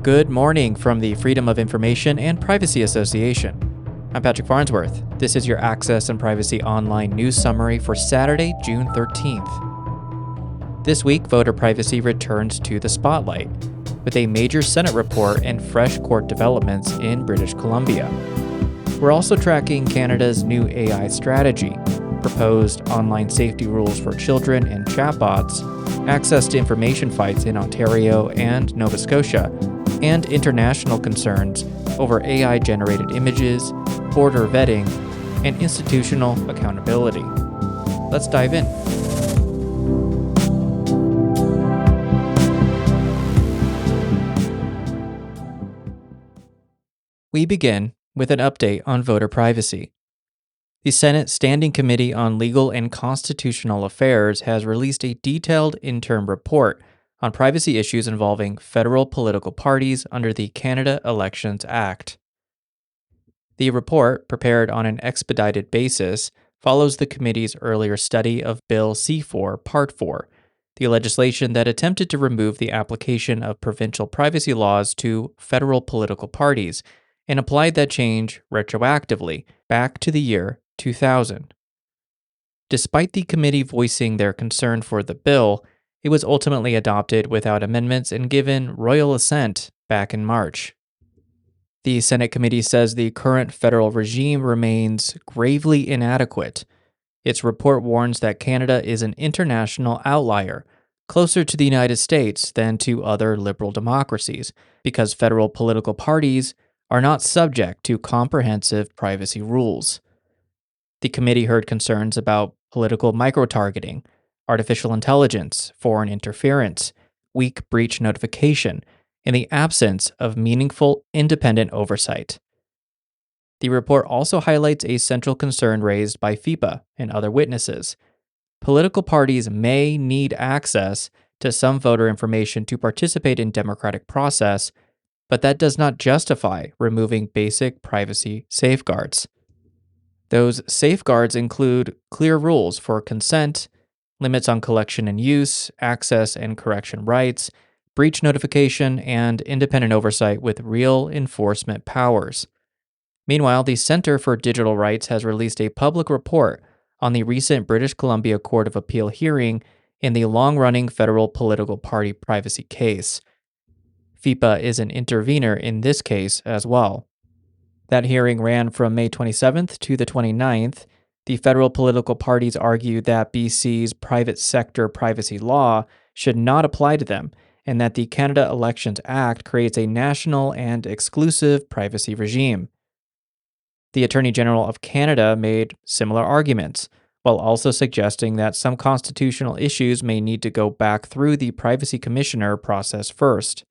Good morning from the Freedom of Information and Privacy Association. I'm Patrick Farnsworth. This is your Access and Privacy Online news summary for Saturday, June 13th. This week, voter privacy returns to the spotlight, with a major Senate report and fresh court developments in British Columbia. We're also tracking Canada's new AI strategy, proposed online safety rules for children and chatbots, access to information fights in Ontario and Nova Scotia, and international concerns over AI-generated images, border vetting, and institutional accountability. Let's dive in. We begin with an update on voter privacy. The Senate Standing Committee on Legal and Constitutional Affairs has released a detailed interim report on privacy issues involving federal political parties under the Canada Elections Act. The report, prepared on an expedited basis, follows the committee's earlier study of Bill C-4, Part 4, the legislation that attempted to remove the application of provincial privacy laws to federal political parties and applied that change retroactively back to the year 2000. Despite the committee voicing their concern for the bill, it was ultimately adopted without amendments and given royal assent back in March. The Senate committee says the current federal regime remains gravely inadequate. Its report warns that Canada is an international outlier, closer to the United States than to other liberal democracies, because federal political parties are not subject to comprehensive privacy rules. The committee heard concerns about political micro-targeting, artificial intelligence, foreign interference, weak breach notification, and the absence of meaningful independent oversight. The report also highlights a central concern raised by FIPA and other witnesses. Political parties may need access to some voter information to participate in democratic process, but that does not justify removing basic privacy safeguards. Those safeguards include clear rules for consent, limits on collection and use, access and correction rights, breach notification, and independent oversight with real enforcement powers. Meanwhile, the Centre for Digital Rights has released a public report on the recent British Columbia Court of Appeal hearing in the long-running federal political party privacy case. FIPA is an intervener in this case as well. That hearing ran from May 27th to the 29th. The federal political parties argued that BC's private sector privacy law should not apply to them, and that the Canada Elections Act creates a national and exclusive privacy regime. The Attorney General of Canada made similar arguments, while also suggesting that some constitutional issues may need to go back through the Privacy Commissioner process first.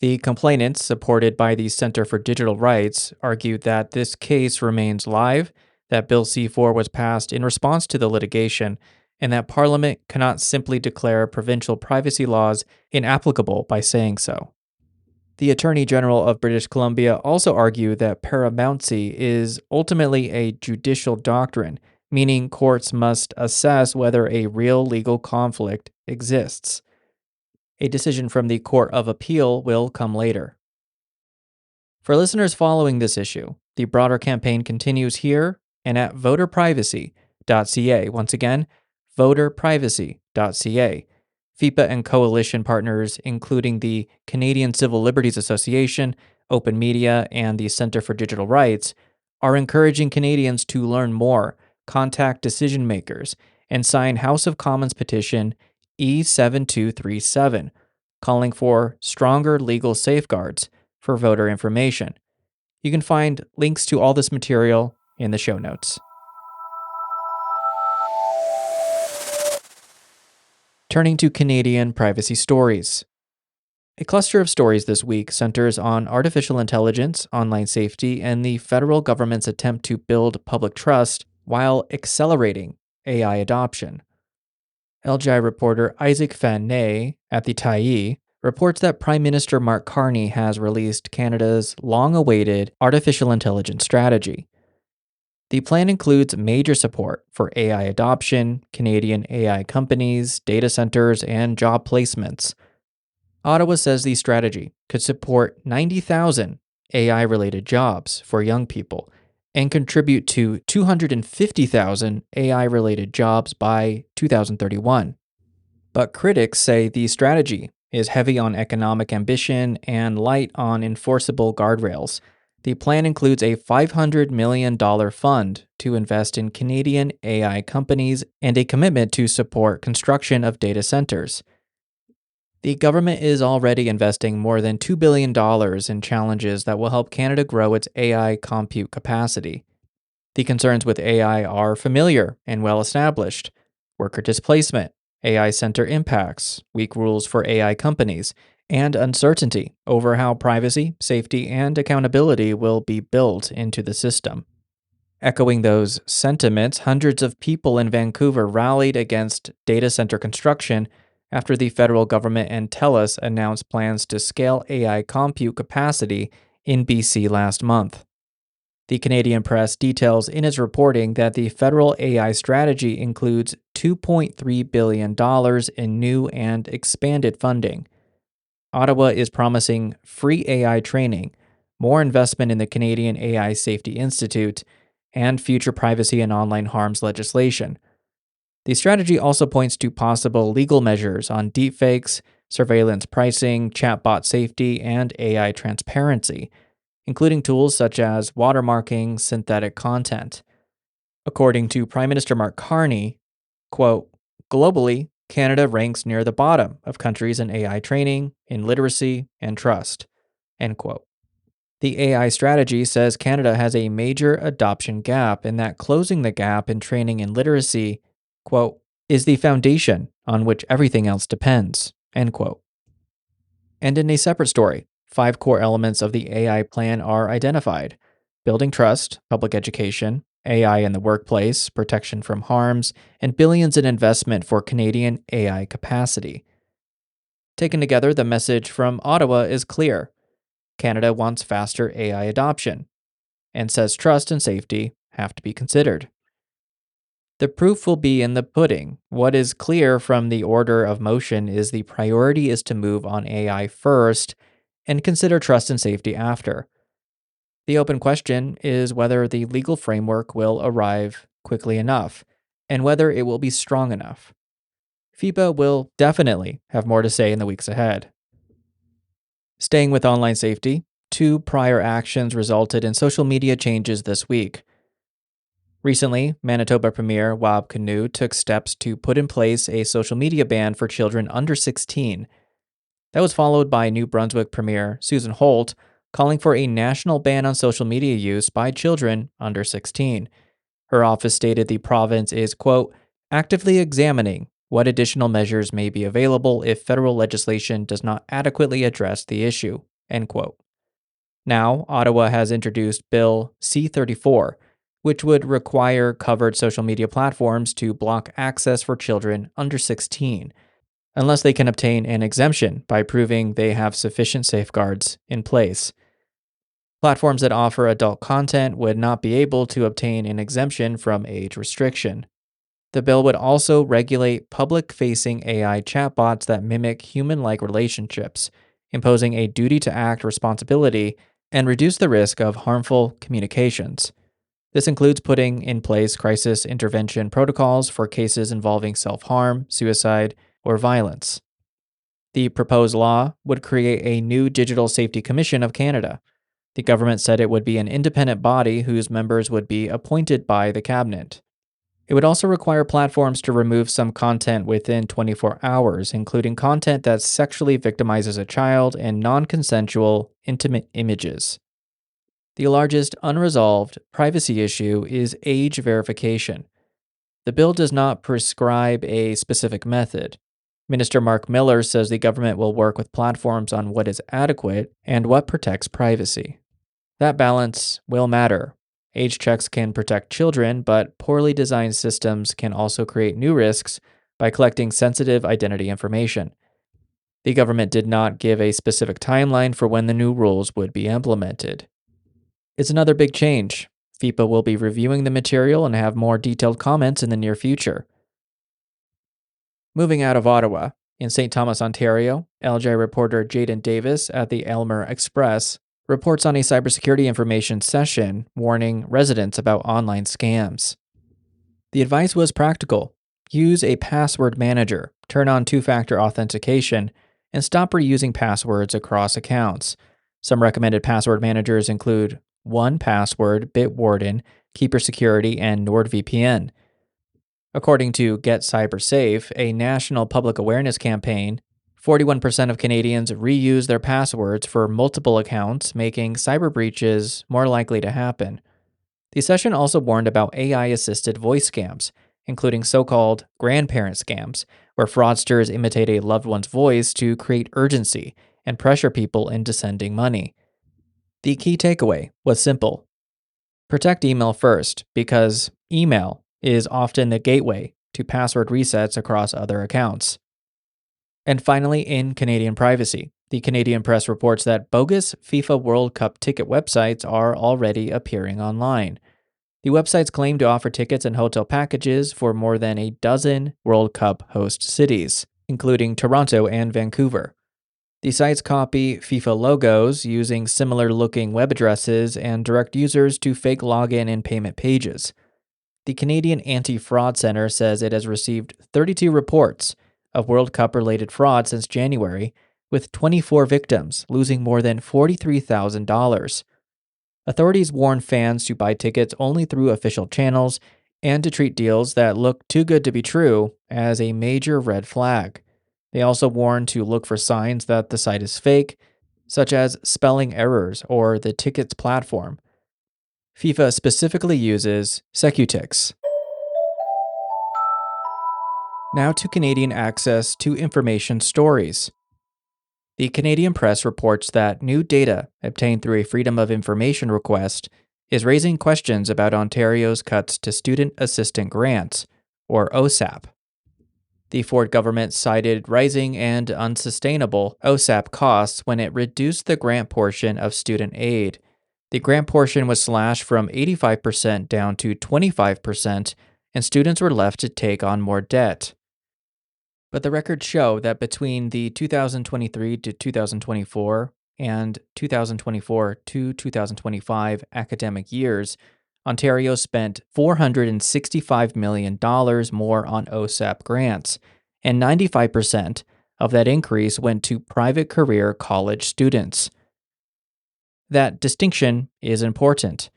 The complainants, supported by the Centre for Digital Rights, argued that this case remains live, that Bill C-4 was passed in response to the litigation, and that Parliament cannot simply declare provincial privacy laws inapplicable by saying so. The Attorney General of British Columbia also argued that paramountcy is ultimately a judicial doctrine, meaning courts must assess whether a real legal conflict exists. A decision from the Court of Appeal will come later. For listeners following this issue, the broader campaign continues here and at voterprivacy.ca. Once again, voterprivacy.ca. FIPA and coalition partners, including the Canadian Civil Liberties Association, Open Media, and the Centre for Digital Rights, are encouraging Canadians to learn more, contact decision makers, and sign House of Commons petition E7237, calling for stronger legal safeguards for voter information. You can find links to all this material in the show notes. Turning to Canadian privacy stories. A cluster of stories this week centers on artificial intelligence, online safety, and the federal government's attempt to build public trust while accelerating AI adoption. LGI reporter Isaac Van Ney at the Tyee reports that Prime Minister Mark Carney has released Canada's long-awaited artificial intelligence strategy. The plan includes major support for AI adoption, Canadian AI companies, data centers, and job placements. Ottawa says the strategy could support 90,000 AI related jobs for young people and contribute to 250,000 AI related jobs by 2031. But critics say the strategy is heavy on economic ambition and light on enforceable guardrails. The plan includes a $500 million fund to invest in Canadian AI companies and a commitment to support construction of data centers. The government is already investing more than $2 billion in challenges that will help Canada grow its AI compute capacity. The concerns with AI are familiar and well established: worker displacement, AI center impacts, weak rules for AI companies, and uncertainty over how privacy, safety, and accountability will be built into the system. Echoing those sentiments, hundreds of people in Vancouver rallied against data center construction after the federal government and TELUS announced plans to scale AI compute capacity in BC last month. The Canadian Press details in its reporting that the federal AI strategy includes $2.3 billion in new and expanded funding. Ottawa is promising free AI training, more investment in the Canadian AI Safety Institute, and future privacy and online harms legislation. The strategy also points to possible legal measures on deepfakes, surveillance pricing, chatbot safety, and AI transparency, including tools such as watermarking synthetic content. According to Prime Minister Mark Carney, quote, globally, Canada ranks near the bottom of countries in AI training, in literacy, and trust, end quote. The AI strategy says Canada has a major adoption gap and that closing the gap in training and literacy, quote, is the foundation on which everything else depends, end quote. And in a separate story, 5 core elements of the AI plan are identified: building trust, public education, AI in the workplace, protection from harms, and billions in investment for Canadian AI capacity. Taken together, the message from Ottawa is clear: Canada wants faster AI adoption and says trust and safety have to be considered. The proof will be in the pudding. What is clear from the order of motion is the priority is to move on AI first and consider trust and safety after. The open question is whether the legal framework will arrive quickly enough and whether it will be strong enough. FIPA will definitely have more to say in the weeks ahead. Staying with online safety, 2 prior actions resulted in social media changes this week. Recently, Manitoba Premier Wab Kinew took steps to put in place a social media ban for children under 16. That was followed by New Brunswick Premier Susan Holt calling for a national ban on social media use by children under 16. Her office stated the province is, quote, actively examining what additional measures may be available if federal legislation does not adequately address the issue, end quote. Now, Ottawa has introduced Bill C-34, which would require covered social media platforms to block access for children under 16, unless they can obtain an exemption by proving they have sufficient safeguards in place. Platforms that offer adult content would not be able to obtain an exemption from age restriction. The bill would also regulate public-facing AI chatbots that mimic human-like relationships, imposing a duty-to-act responsibility and reduce the risk of harmful communications. This includes putting in place crisis intervention protocols for cases involving self-harm, suicide, or violence. The proposed law would create a new Digital Safety Commission of Canada. The government said it would be an independent body whose members would be appointed by the cabinet. It would also require platforms to remove some content within 24 hours, including content that sexually victimizes a child and non-consensual, intimate images. The largest unresolved privacy issue is age verification. The bill does not prescribe a specific method. Minister Mark Miller says the government will work with platforms on what is adequate and what protects privacy. That balance will matter. Age checks can protect children, but poorly designed systems can also create new risks by collecting sensitive identity information. The government did not give a specific timeline for when the new rules would be implemented. It's another big change. FIPA will be reviewing the material and have more detailed comments in the near future. Moving out of Ottawa, In St. Thomas, Ontario, LJ reporter Jaden Davis at the Aylmer Express reports on a cybersecurity information session warning residents about online scams. The advice was practical: use a password manager, turn on two-factor authentication, and stop reusing passwords across accounts. Some recommended password managers include 1Password, Bitwarden, Keeper Security, and NordVPN. According to Get Cyber Safe, a national public awareness campaign, 41% of Canadians reuse their passwords for multiple accounts, making cyber breaches more likely to happen. The session also warned about AI assisted voice scams, including so called grandparent scams, where fraudsters imitate a loved one's voice to create urgency and pressure people into sending money. The key takeaway was simple: protect email first, because email is often the gateway to password resets across other accounts. And finally, in Canadian privacy, the Canadian Press reports that bogus FIFA World Cup ticket websites are already appearing online. The websites claim to offer tickets and hotel packages for more than a dozen World Cup host cities, including Toronto and Vancouver. The sites copy FIFA logos using similar looking web addresses and direct users to fake login and payment pages. The Canadian Anti-Fraud Center says it has received 32 reports of World Cup related fraud since January, with 24 victims losing more than $43,000. Authorities warn fans to buy tickets only through official channels and to treat deals that look too good to be true as a major red flag. They also warn to look for signs that the site is fake, such as spelling errors or the tickets platform. FIFA specifically uses Secutix. Now to Canadian access to information stories. The Canadian Press reports that new data obtained through a Freedom of Information request is raising questions about Ontario's cuts to Student Assistant Grants, or OSAP. The Ford government cited rising and unsustainable OSAP costs when it reduced the grant portion of student aid. The grant portion was slashed from 85% down to 25%, and students were left to take on more debt. But the records show that between the 2023 to 2024 and 2024 to 2025 academic years, Ontario spent $465 million more on OSAP grants, and 95% of that increase went to private career college students. That distinction is important.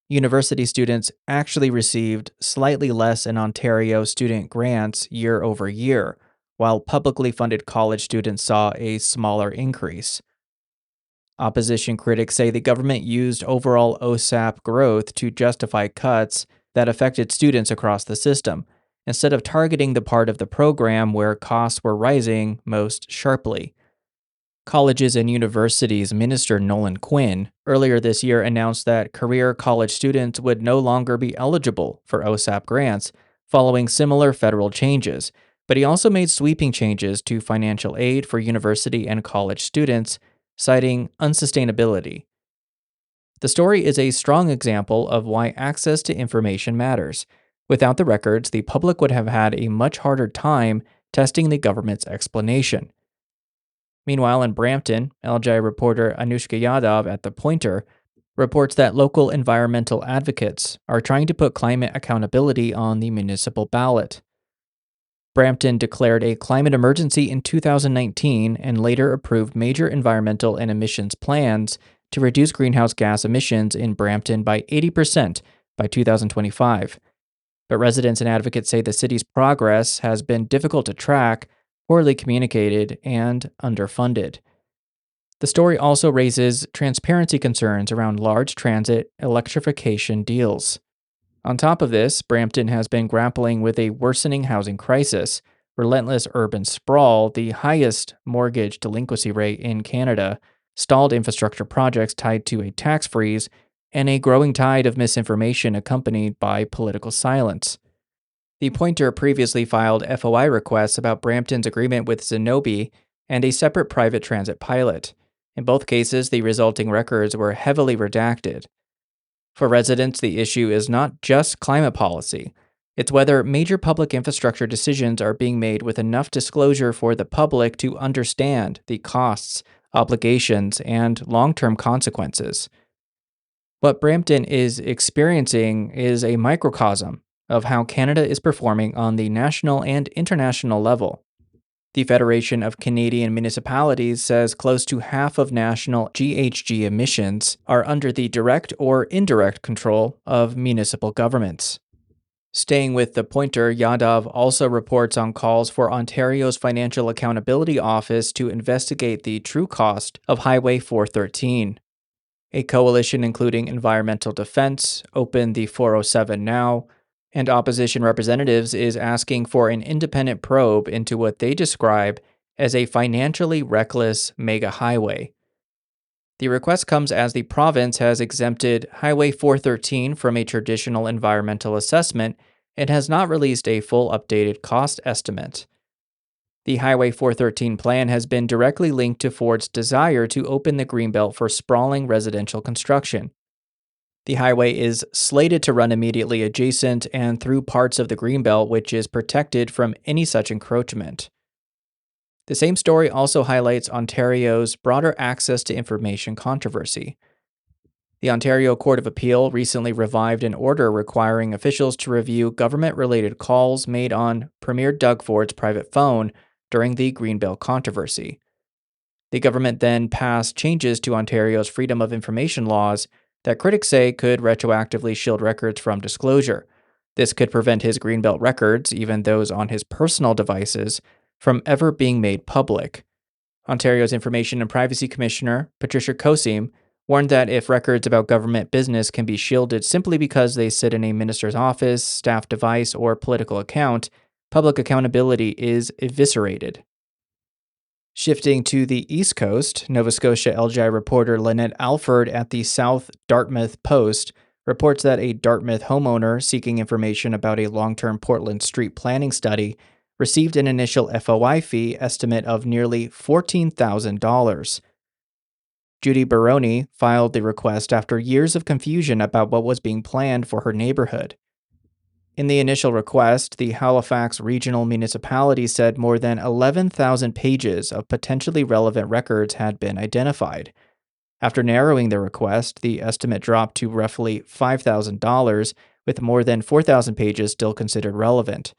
University students actually received slightly less in Ontario student grants year over year, while publicly funded college students saw a smaller increase. Opposition critics say the government used overall OSAP growth to justify cuts that affected students across the system, instead of targeting the part of the program where costs were rising most sharply. Colleges and Universities Minister Nolan Quinn earlier this year announced that career college students would no longer be eligible for OSAP grants following similar federal changes, but he also made sweeping changes to financial aid for university and college students, citing unsustainability. The story is a strong example of why access to information matters. Without the records, the public would have had a much harder time testing the government's explanation. Meanwhile, in Brampton, LJ reporter Anushka Yadav at The Pointer reports that local environmental advocates are trying to put climate accountability on the municipal ballot. Brampton declared a climate emergency in 2019 and later approved major environmental and emissions plans to reduce greenhouse gas emissions in Brampton by 80% by 2025. But residents and advocates say the city's progress has been difficult to track, poorly communicated, and underfunded. The story also raises transparency concerns around large transit electrification deals. On top of this, Brampton has been grappling with a worsening housing crisis, relentless urban sprawl, the highest mortgage delinquency rate in Canada, stalled infrastructure projects tied to a tax freeze, and a growing tide of misinformation accompanied by political silence. The Pointer previously filed FOI requests about Brampton's agreement with Zenobē and a separate private transit pilot. In both cases, the resulting records were heavily redacted. For residents, the issue is not just climate policy. It's whether major public infrastructure decisions are being made with enough disclosure for the public to understand the costs, obligations, and long term consequences. What Brampton is experiencing is a microcosm of how Canada is performing on the national and international level. The Federation of Canadian Municipalities says close to half of national GHG emissions are under the direct or indirect control of municipal governments. Staying with the pointer, Yadav also reports on calls for Ontario's Financial Accountability Office to investigate the true cost of Highway 413. A coalition including Environmental Defense, Open the 407 Now, and opposition representatives is asking for an independent probe into what they describe as a financially reckless mega highway. The request comes as the province has exempted Highway 413 from a traditional environmental assessment and has not released a full updated cost estimate. The Highway 413 plan has been directly linked to Ford's desire to open the Greenbelt for sprawling residential construction. The highway is slated to run immediately adjacent and through parts of the Greenbelt, which is protected from any such encroachment. The same story also highlights Ontario's broader access to information controversy. The Ontario Court of Appeal recently revived an order requiring officials to review government-related calls made on Premier Doug Ford's private phone during the Greenbelt controversy. The government then passed changes to Ontario's Freedom of Information laws that critics say could retroactively shield records from disclosure. This could prevent his Greenbelt records, even those on his personal devices, from ever being made public. Ontario's Information and Privacy Commissioner, Patricia Kosim, warned that if records about government business can be shielded simply because they sit in a minister's office, staff device, or political account, public accountability is eviscerated. Shifting to the East Coast, Nova Scotia LGI reporter Lynette Alford at the South Dartmouth Post reports that a Dartmouth homeowner seeking information about a long-term Portland street planning study received an initial FOI fee estimate of nearly $14,000. Judy Baroni filed the request after years of confusion about what was being planned for her neighborhood. In the initial request, the Halifax Regional Municipality said more than 11,000 pages of potentially relevant records had been identified. After narrowing the request, the estimate dropped to roughly $5,000, with more than 4,000 pages still considered relevant.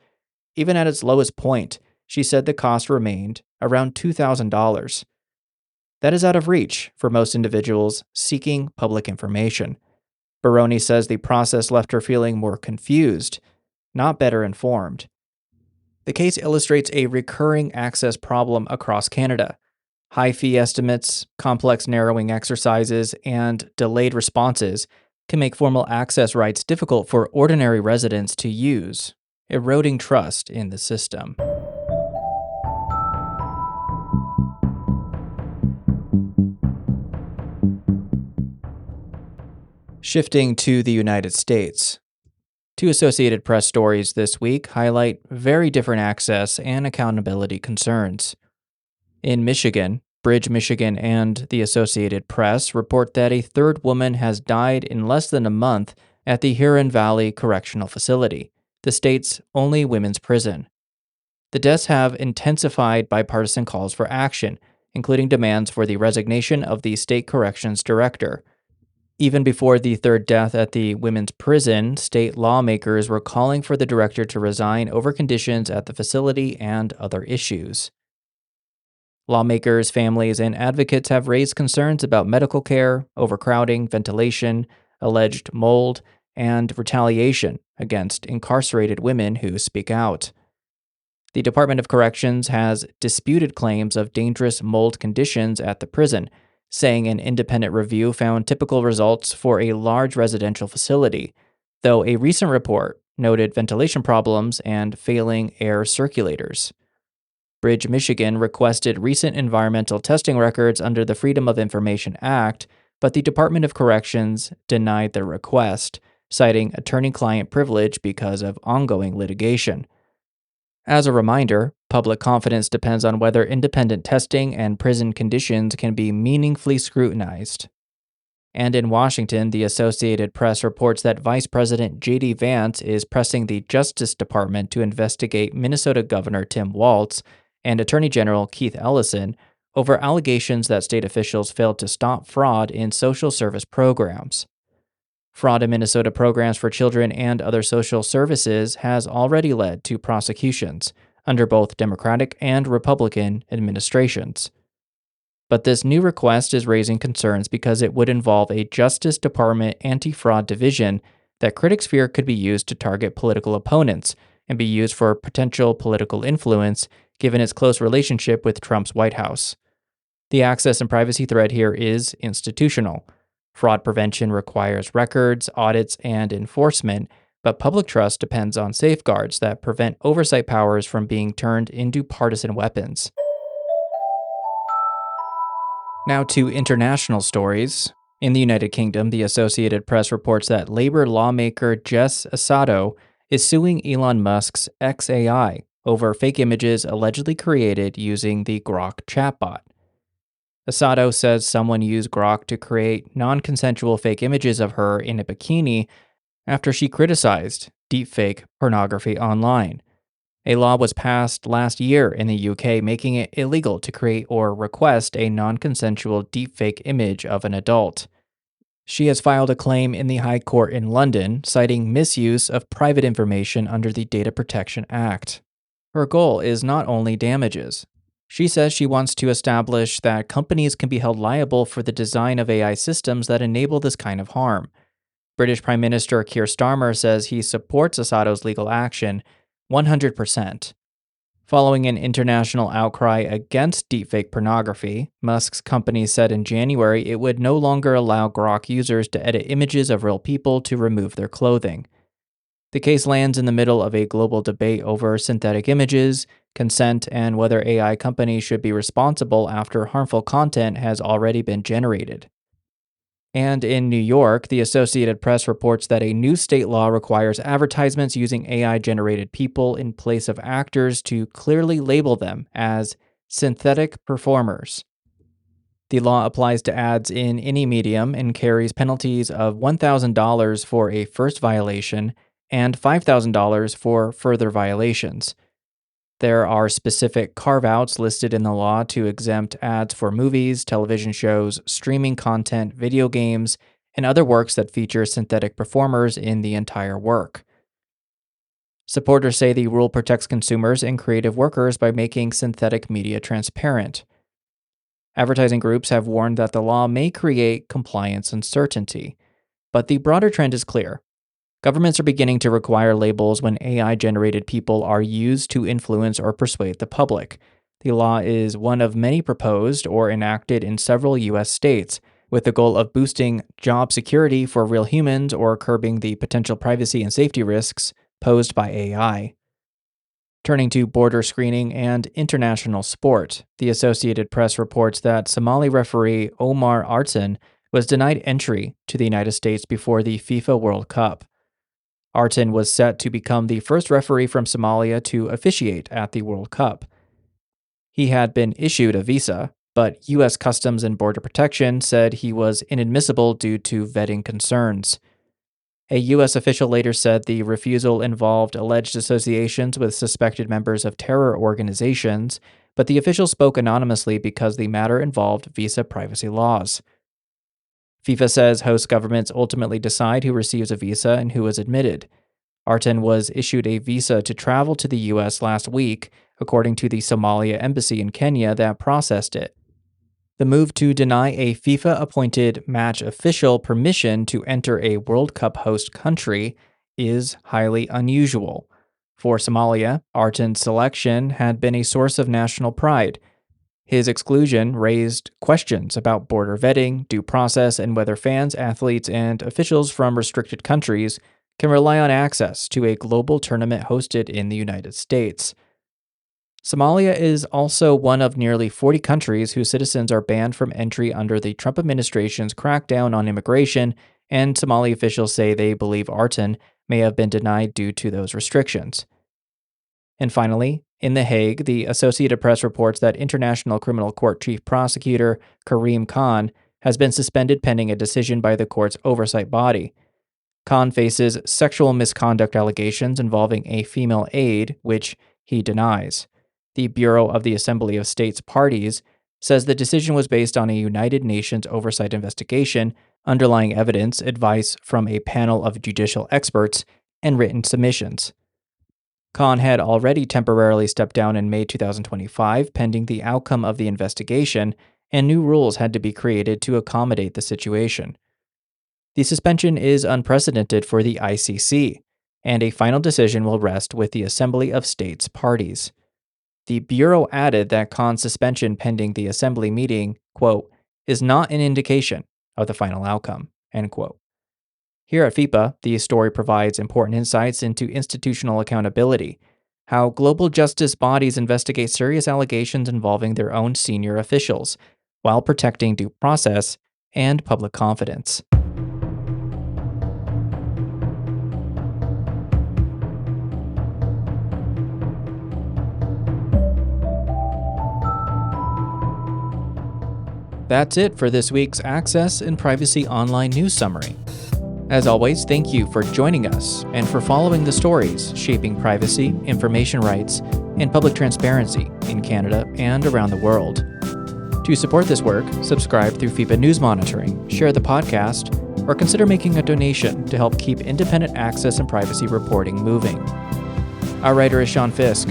Even at its lowest point, she said the cost remained around $2,000. That is out of reach for most individuals seeking public information. Baroni says the process left her feeling more confused, not better informed. The case illustrates a recurring access problem across Canada. High fee estimates, complex narrowing exercises, and delayed responses can make formal access rights difficult for ordinary residents to use, eroding trust in the system. Shifting to the United States. Two Associated Press stories this week highlight very different access and accountability concerns. In Michigan, Bridge, Michigan, and the Associated Press report that a third woman has died in less than a month at the Huron Valley Correctional Facility, the state's only women's prison. The deaths have intensified bipartisan calls for action, including demands for the resignation of the state corrections director. Even before the third death at the women's prison, state lawmakers were calling for the director to resign over conditions at the facility and other issues. Lawmakers, families, and advocates have raised concerns about medical care, overcrowding, ventilation, alleged mold, and retaliation against incarcerated women who speak out. The Department of Corrections has disputed claims of dangerous mold conditions at the prison, saying an independent review found typical results for a large residential facility, though a recent report noted ventilation problems and failing air circulators. Bridge, Michigan requested recent environmental testing records under the Freedom of Information Act, but the Department of Corrections denied their request, citing attorney-client privilege because of ongoing litigation. As a reminder, public confidence depends on whether independent testing and prison conditions can be meaningfully scrutinized. And in Washington, the Associated Press reports that Vice President J.D. Vance is pressing the Justice Department to investigate Minnesota Governor Tim Walz and Attorney General Keith Ellison over allegations that state officials failed to stop fraud in social service programs. Fraud in Minnesota programs for children and other social services has already led to prosecutions under both Democratic and Republican administrations. But this new request is raising concerns because it would involve a Justice Department anti fraud division that critics fear could be used to target political opponents and be used for potential political influence given its close relationship with Trump's White House. The access and privacy thread here is institutional. Fraud prevention requires records, audits, and enforcement, but public trust depends on safeguards that prevent oversight powers from being turned into partisan weapons. Now to international stories. In the United Kingdom, the Associated Press reports that Labour lawmaker Jess Asado is suing Elon Musk's XAI over fake images allegedly created using the Grok chatbot. Asado says someone used Grok to create non-consensual fake images of her in a bikini after she criticized deepfake pornography online. A law was passed last year in the UK making it illegal to create or request a non-consensual deepfake image of an adult. She has filed a claim in the High Court in London, citing misuse of private information under the Data Protection Act. Her goal is not only damages. She says she wants to establish that companies can be held liable for the design of AI systems that enable this kind of harm. British Prime Minister Keir Starmer says he supports Asado's legal action 100%. Following an international outcry against deepfake pornography, Musk's company said in January it would no longer allow Grok users to edit images of real people to remove their clothing. The case lands in the middle of a global debate over synthetic images, consent, and whether AI companies should be responsible after harmful content has already been generated. And in New York, the Associated Press reports that a new state law requires advertisements using AI-generated people in place of actors to clearly label them as synthetic performers. The law applies to ads in any medium and carries penalties of $1,000 for a first violation and $5,000 for further violations. There are specific carve-outs listed in the law to exempt ads for movies, television shows, streaming content, video games, and other works that feature synthetic performers in the entire work. Supporters say the rule protects consumers and creative workers by making synthetic media transparent. Advertising groups have warned that the law may create compliance uncertainty, but the broader trend is clear. Governments are beginning to require labels when AI-generated people are used to influence or persuade the public. The law is one of many proposed or enacted in several U.S. states, with the goal of boosting job security for real humans or curbing the potential privacy and safety risks posed by AI. Turning to border screening and international sport, the Associated Press reports that Somali referee Omar Artan was denied entry to the United States before the FIFA World Cup. Artan was set to become the first referee from Somalia to officiate at the World Cup. He had been issued a visa, but U.S. Customs and Border Protection said he was inadmissible due to vetting concerns. A U.S. official later said the refusal involved alleged associations with suspected members of terror organizations, but the official spoke anonymously because the matter involved visa privacy laws. FIFA says host governments ultimately decide who receives a visa and who is admitted. Artan was issued a visa to travel to the U.S. last week, according to the Somalia embassy in Kenya that processed it. The move to deny a FIFA-appointed match official permission to enter a World Cup host country is highly unusual. For Somalia, Artan's selection had been a source of national pride. His exclusion raised questions about border vetting, due process, and whether fans, athletes, and officials from restricted countries can rely on access to a global tournament hosted in the United States. Somalia is also one of nearly 40 countries whose citizens are banned from entry under the Trump administration's crackdown on immigration, and Somali officials say they believe Artan may have been denied due to those restrictions. And finally, in The Hague, the Associated Press reports that International Criminal Court Chief Prosecutor Karim Khan has been suspended pending a decision by the court's oversight body. Khan faces sexual misconduct allegations involving a female aide, which he denies. The Bureau of the Assembly of States Parties says the decision was based on a United Nations oversight investigation, underlying evidence, advice from a panel of judicial experts, and written submissions. Khan had already temporarily stepped down in May 2025 pending the outcome of the investigation, and new rules had to be created to accommodate the situation. The suspension is unprecedented for the ICC, and a final decision will rest with the Assembly of States Parties. The Bureau added that Khan's suspension pending the Assembly meeting, quote, is not an indication of the final outcome, end quote. Here at FIPA, the story provides important insights into institutional accountability, how global justice bodies investigate serious allegations involving their own senior officials, while protecting due process and public confidence. That's it for this week's Access and Privacy Online News Summary. As always, thank you for joining us and for following the stories shaping privacy, information rights, and public transparency in Canada and around the world. To support this work, subscribe through FIPA News Monitoring, share the podcast, or consider making a donation to help keep independent access and privacy reporting moving. Our writer is Sean Fisk.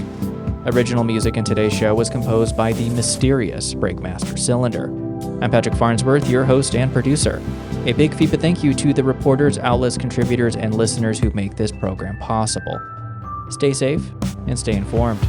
Original music in today's show was composed by the mysterious Breakmaster Cylinder. I'm Patrick Farnsworth, your host and producer. A big FIPA thank you to the reporters, outlets, contributors, and listeners who make this program possible. Stay safe and stay informed.